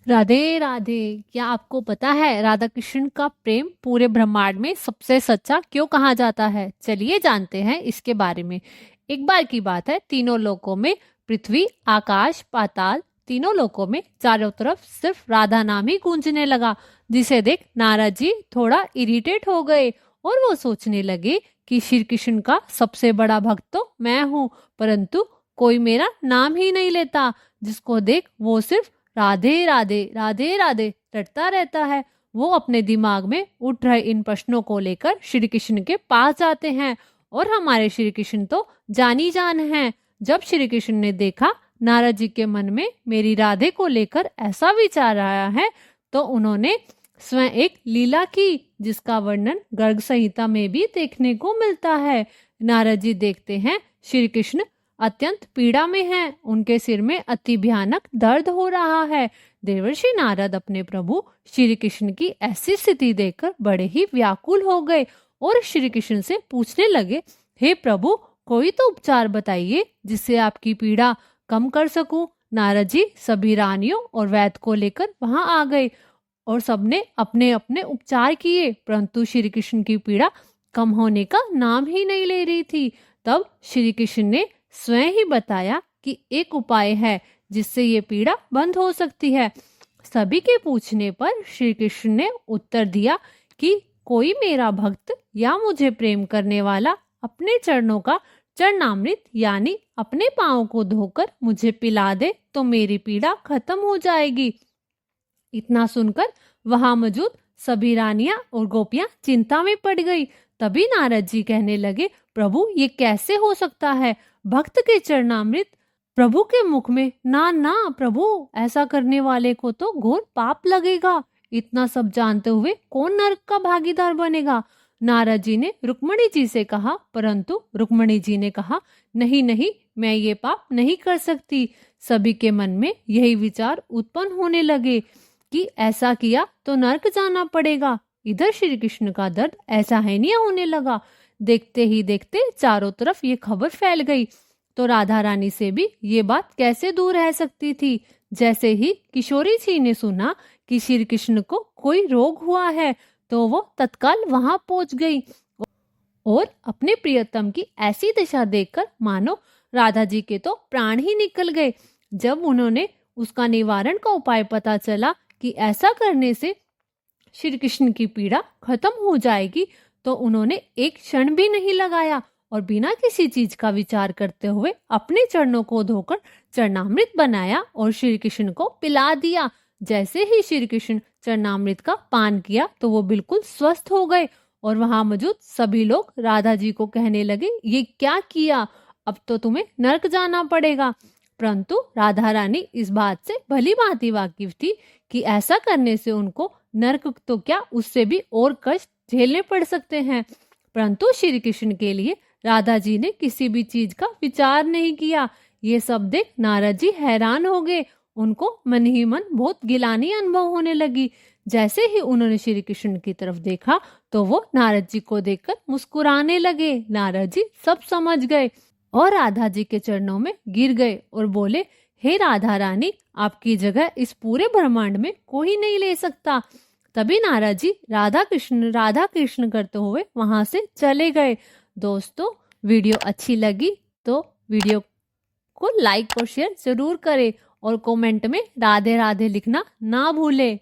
राधे राधे। क्या आपको पता है राधा कृष्ण का प्रेम पूरे ब्रह्मांड में सबसे सच्चा क्यों कहा जाता है? चलिए जानते हैं इसके बारे में। एक बार की बात है, तीनों लोकों में, पृथ्वी, आकाश, पाताल, तीनों लोकों में चारों तरफ सिर्फ राधा नाम ही गूंजने लगा, जिसे देख नारद जी थोड़ा इरिटेट हो गए और वो सोचने लगे कि श्री कृष्ण का सबसे बड़ा भक्त तो मैं हूँ, परंतु कोई मेरा नाम ही नहीं लेता। जिसको देख वो सिर्फ राधे राधे राधे राधे रटता रहता है। वो अपने दिमाग में उठ रहे इन प्रश्नों को लेकर श्री कृष्ण के पास जाते हैं और हमारे श्री कृष्ण तो जानी जान हैं। जब श्री कृष्ण ने देखा नारद जी के मन में मेरी राधे को लेकर ऐसा विचार आया है, तो उन्होंने स्वयं एक लीला की, जिसका वर्णन गर्ग संहिता में भी देखने को मिलता है। नारद जी देखते हैं श्री कृष्ण अत्यंत पीड़ा में हैं, उनके सिर में अति भयानक दर्द हो रहा है। देवर्षि नारद अपने प्रभु श्री कृष्ण की ऐसी स्थिति देखकर बड़े ही व्याकुल हो गए और श्री कृष्ण से पूछने लगे, हे प्रभु, कोई तो उपचार बताइए जिससे आपकी पीड़ा कम कर सकूं। नारद जी सभी रानियों और वैद्य को लेकर वहां आ गए और सबने अपने अपने उपचार किए, परंतु श्री कृष्ण की पीड़ा कम होने का नाम ही नहीं ले रही थी। तब श्री कृष्ण ने स्वयं ही बताया कि एक उपाय है जिससे ये पीड़ा बंद हो सकती है। सभी के पूछने पर श्री कृष्ण ने उत्तर दिया कि कोई मेरा भक्त या मुझे प्रेम करने वाला अपने चरणों का चरणामृत यानी अपने पांव को धोकर मुझे पिला दे तो मेरी पीड़ा खत्म हो जाएगी। इतना सुनकर वहां मौजूद सभी रानियां और गोपियां चिंता में पड़ गई। तभी नारद जी कहने लगे, प्रभु ये कैसे हो सकता है? भक्त के चरणामृत प्रभु के मुख में? ना ना प्रभु, ऐसा करने वाले को तो घोर पाप लगेगा। इतना सब जानते हुए कौन नरक का भागीदार बनेगा? नारद जी ने रुक्मणी जी से कहा, परंतु रुक्मणी जी ने कहा, नहीं नहीं, मैं ये पाप नहीं कर सकती। सभी के मन में यही विचार उत्पन्न होने लगे कि ऐसा किया तो नरक जाना पड़ेगा। इधर श्री कृष्ण का दर्द ऐसा है नहीं होने लगा। देखते ही देखते चारों तरफ ये खबर फैल गई, तो राधा रानी से भी ये बात कैसे दूर रह सकती थी। जैसे ही किशोरी जी ने सुना कि श्री कृष्ण को कोई रोग हुआ है, तो वो तत्काल वहां पहुंच गई और अपने प्रियतम की ऐसी दशा देखकर मानो राधा जी के तो प्राण ही निकल गए। जब उन्होंने उसका निवारण का उपाय पता चला कि ऐसा करने से श्री कृष्ण की पीड़ा खत्म हो जाएगी, तो उन्होंने एक क्षण भी नहीं लगाया और बिना किसी चीज का विचार करते हुए अपने चरणों को धोकर चरणामृत बनाया और श्री कृष्ण को पिला दिया। जैसे ही श्री कृष्ण चरणामृत का पान किया तो वो बिल्कुल स्वस्थ हो गए और वहां मौजूद सभी लोग राधा जी को कहने लगे, ये क्या किया? अब तो तुम्हें नरक जाना पड़ेगा। परंतु राधा रानी इस बात से भली भांति वाकिफ थी कि ऐसा करने से उनको नरक तो क्या, उससे भी और कष्ट झेलने पड़ सकते हैं। परंतु श्री कृष्ण के लिए राधा जी ने किसी भी चीज का विचार नहीं किया। ये सब देख नारद जी हैरान हो गए। उनको मन ही मन बहुत गिलानी अनुभव होने लगी। जैसे ही उन्होंने श्री कृष्ण की तरफ देखा तो वो नारद जी को देखकर मुस्कुराने लगे। नारद जी सब समझ गए और राधा जी के चरणों में गिर गए और बोले, हे राधा रानी, आपकी जगह इस पूरे ब्रह्मांड में कोई नहीं ले सकता। तभी नारद जी राधा कृष्ण करते हुए वहां से चले गए। दोस्तों, वीडियो अच्छी लगी तो वीडियो को लाइक और शेयर जरूर करें और कमेंट में राधे राधे लिखना ना भूलें।